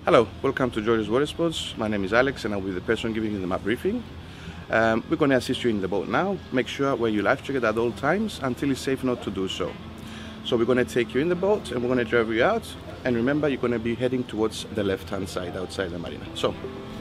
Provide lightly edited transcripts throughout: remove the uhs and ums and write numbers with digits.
Hello, welcome to George's Water Sports. My name is Alex and I'll be the person giving you the map briefing. We're going to assist you in the boat now. Make sure wear your life jacket at all times until it's safe not to do so. So we're going to take you in the boat and we're going to drive you out. And remember, you're going to be heading towards the left-hand side outside the marina. So,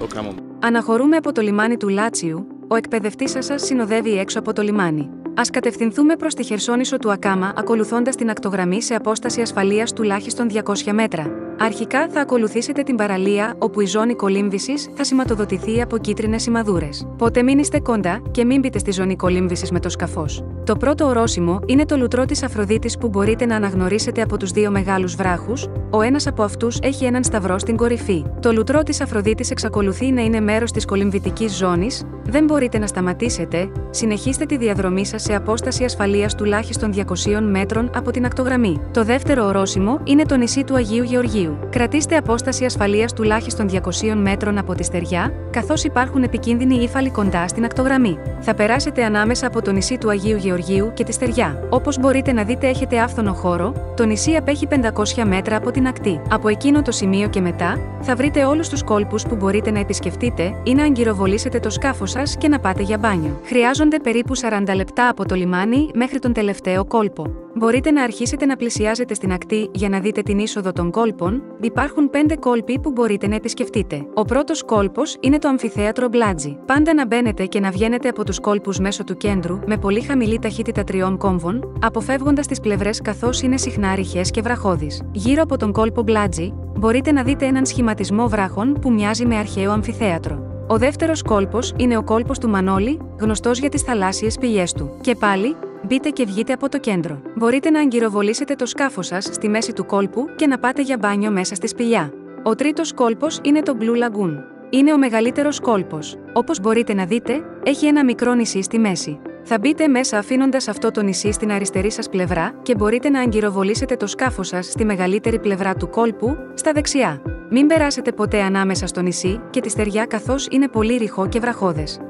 welcome on. Αναχωρούμε από το λιμάνι του Λάτσιου. Ο εκπαιδευτής σας συνοδεύει έξω από το λιμάνι. Ας κατευθυνθούμε προς τη χερσόνησο του Ακάμα ακολουθώντας την ακτογραμμή σε απόσταση ασφαλείας τουλάχιστον 200 μέτρα. Αρχικά θα ακολουθήσετε την παραλία, όπου η ζώνη κολύμβησης θα σηματοδοτηθεί από κίτρινες σημαδούρες. Ποτέ μην είστε κοντά και μην μπείτε στη ζώνη κολύμβησης με το σκαφός. Το πρώτο ορόσημο είναι το λουτρό της Αφροδίτης που μπορείτε να αναγνωρίσετε από τους δύο μεγάλους βράχους. Ο ένας από αυτούς έχει έναν σταυρό στην κορυφή. Το λουτρό της Αφροδίτης εξακολουθεί να είναι μέρος της κολυμβητικής ζώνης. Δεν μπορείτε να σταματήσετε. Συνεχίστε τη διαδρομή σας σε απόσταση ασφαλείας τουλάχιστον 200 μέτρων από την ακτογραμμή. Το δεύτερο ορόσημο είναι το νησί του Αγίου Γεωργίου. Κρατήστε απόσταση ασφαλείας τουλάχιστον 200 μέτρων από τη στεριά, καθώς υπάρχουν επικίνδυνοι ύφαλοι κοντά στην ακτογραμμή. Θα περάσετε ανάμεσα από το νησί του Αγίου Γεωργίου και τη στεριά. Όπως μπορείτε να δείτε, έχετε άφθονο χώρο. Το νησί απέχει 500 μέτρα από την ακτή. Από εκείνο το σημείο και μετά, θα βρείτε όλους τους κόλπους που μπορείτε να επισκεφτείτε ή να αγκυροβολήσετε το σκάφος σας και να πάτε για μπάνιο. Χρειάζονται περίπου 40 λεπτά από το λιμάνι μέχρι τον τελευταίο κόλπο. Μπορείτε να αρχίσετε να πλησιάζετε στην ακτή για να δείτε την είσοδο των κόλπων. Υπάρχουν 5 κόλποι που μπορείτε να επισκεφτείτε. Ο πρώτος κόλπος είναι το αμφιθέατρο Μπλάτζι. Πάντα να μπαίνετε και να βγαίνετε από τους κόλπους μέσω του κέντρου με πολύ χαμηλή ταχύτητα 3 κόμβων, αποφεύγοντας τις πλευρές καθώς είναι συχνά ρηχές και βραχώδεις. Γύρω από τον κόλπο Μπλάτζι, μπορείτε να δείτε έναν σχηματισμό βράχων που μοιάζει με αρχαίο αμφιθέατρο. Ο δεύτερος κόλπος είναι ο κόλπος του Μανόλη, γνωστός για τις θαλάσσιες πηγές του. Και πάλι, μπείτε και βγείτε από το κέντρο. Μπορείτε να αγκυροβολήσετε το σκάφος σας στη μέση του κόλπου και να πάτε για μπάνιο μέσα στη σπηλιά. Ο τρίτος κόλπος είναι το Blue Lagoon. Είναι ο μεγαλύτερος κόλπος. Όπως μπορείτε να δείτε, έχει ένα μικρό νησί στη μέση. Θα μπείτε μέσα αφήνοντας αυτό το νησί στην αριστερή σας πλευρά και μπορείτε να αγκυροβολήσετε το σκάφος σας στη μεγαλύτερη πλευρά του κόλπου, στα δεξιά. Μην περάσετε ποτέ ανάμεσα στο νησί και τη στεριά καθώς είναι πολύ ρηχό και βραχώδες.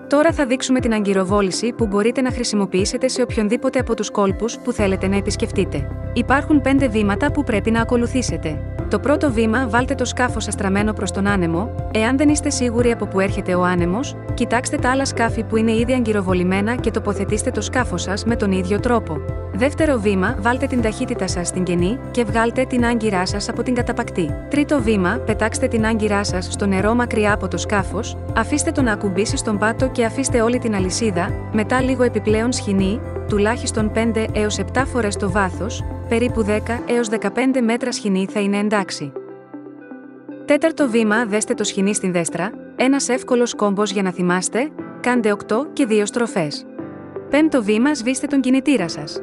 Τώρα θα δείξουμε την αγκυροβόληση που μπορείτε να χρησιμοποιήσετε σε οποιονδήποτε από τους κόλπους που θέλετε να επισκεφτείτε. Υπάρχουν 5 βήματα που πρέπει να ακολουθήσετε. Το πρώτο βήμα, βάλτε το σκάφος σας στραμμένο προς τον άνεμο. Εάν δεν είστε σίγουροι από που έρχεται ο άνεμος, κοιτάξτε τα άλλα σκάφη που είναι ήδη αγκυροβολημένα και τοποθετήστε το σκάφος σας με τον ίδιο τρόπο. Δεύτερο βήμα, βάλτε την ταχύτητα σας στην κενή και βγάλτε την άγκυρά σας από την καταπακτή. Τρίτο βήμα, πετάξτε την άγκυρά σας στο νερό μακριά από το σκάφος, αφήστε το να ακουμπήσει στον πάτο και αφήστε όλη την αλυσίδα, μετά λίγο επιπλέον σχοινί, τουλάχιστον 5 έως 7 φορές το βάθος, περίπου 10 έως 15 μέτρα σχοινί θα είναι εντάξει. Τέταρτο βήμα, δέστε το σχοινί στην δέστρα, ένας εύκολος κόμπος για να θυμάστε, κάντε 8 και 2 στροφές. Πέμπτο βήμα, σβήστε τον κινητήρα σας.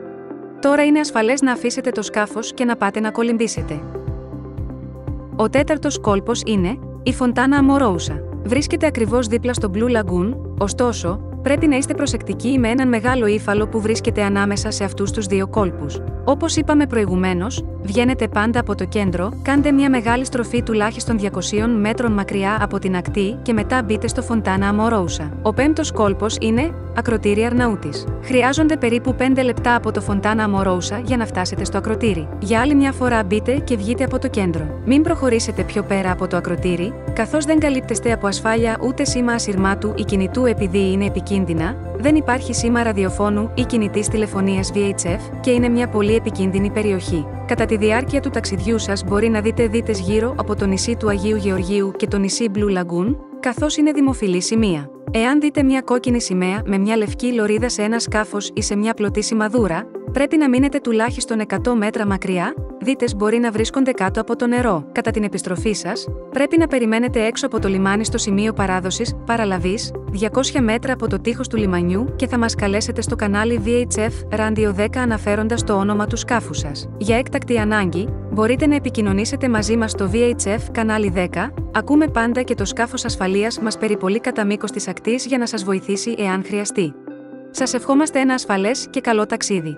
Τώρα είναι ασφαλές να αφήσετε το σκάφος και να πάτε να κολυμπήσετε. Ο τέταρτος κόλπος είναι η Φοντάνα Αμορόουσα. Βρίσκεται ακριβώς δίπλα στο Blue Lagoon, ωστόσο, πρέπει να είστε προσεκτικοί με έναν μεγάλο ύφαλο που βρίσκεται ανάμεσα σε αυτούς τους δύο κόλπους. Όπως είπαμε προηγουμένως, βγαίνετε πάντα από το κέντρο, κάντε μια μεγάλη στροφή τουλάχιστον 200 μέτρων μακριά από την ακτή και μετά μπείτε στο Φοντάνα Αμορόουσα. Ο πέμπτος κόλπος είναι ακροτήρι Αρναούτης. Χρειάζονται περίπου 5 λεπτά από το Φοντάνα Αμορόουσα για να φτάσετε στο ακροτήρι. Για άλλη μια φορά μπείτε και βγείτε από το κέντρο. Μην προχωρήσετε πιο πέρα από το ακροτήρι, καθώς δεν καλύπτεστε από ασφάλεια ούτε σήμα ασυρμάτου ή κινητού επειδή είναι επικίνδυνα, δεν υπάρχει σήμα ραδιοφώνου ή κινητής τηλεφωνίας VHF και είναι μια πολύ επικίνδυνη περιοχή. Κατά τη διάρκεια του ταξιδιού σας μπορεί να δείτε δίτες γύρω από το νησί του Αγίου Γεωργίου και το νησί Blue Lagoon, καθώς είναι δημοφιλή σημεία. Εάν δείτε μια κόκκινη σημαία με μια λευκή λωρίδα σε ένα σκάφος ή σε μια πλωτή σημαδούρα, πρέπει να μείνετε τουλάχιστον 100 μέτρα μακριά. Δίτες μπορεί να βρίσκονται κάτω από το νερό. Κατά την επιστροφή σας, πρέπει να περιμένετε έξω από το λιμάνι στο σημείο παράδοσης, παραλαβής, 200 μέτρα από το τείχος του λιμανιού και θα μας καλέσετε στο κανάλι VHF Radio 10 αναφέροντας το όνομα του σκάφου σας. Για έκτακτη ανάγκη, μπορείτε να επικοινωνήσετε μαζί μας στο VHF κανάλι 10. Ακούμε πάντα και το σκάφος ασφαλείας μας περιπολεί κατά μήκος της ακτής για να σας βοηθήσει εάν χρειαστεί. Σας ευχόμαστε ένα ασφαλές και καλό ταξίδι.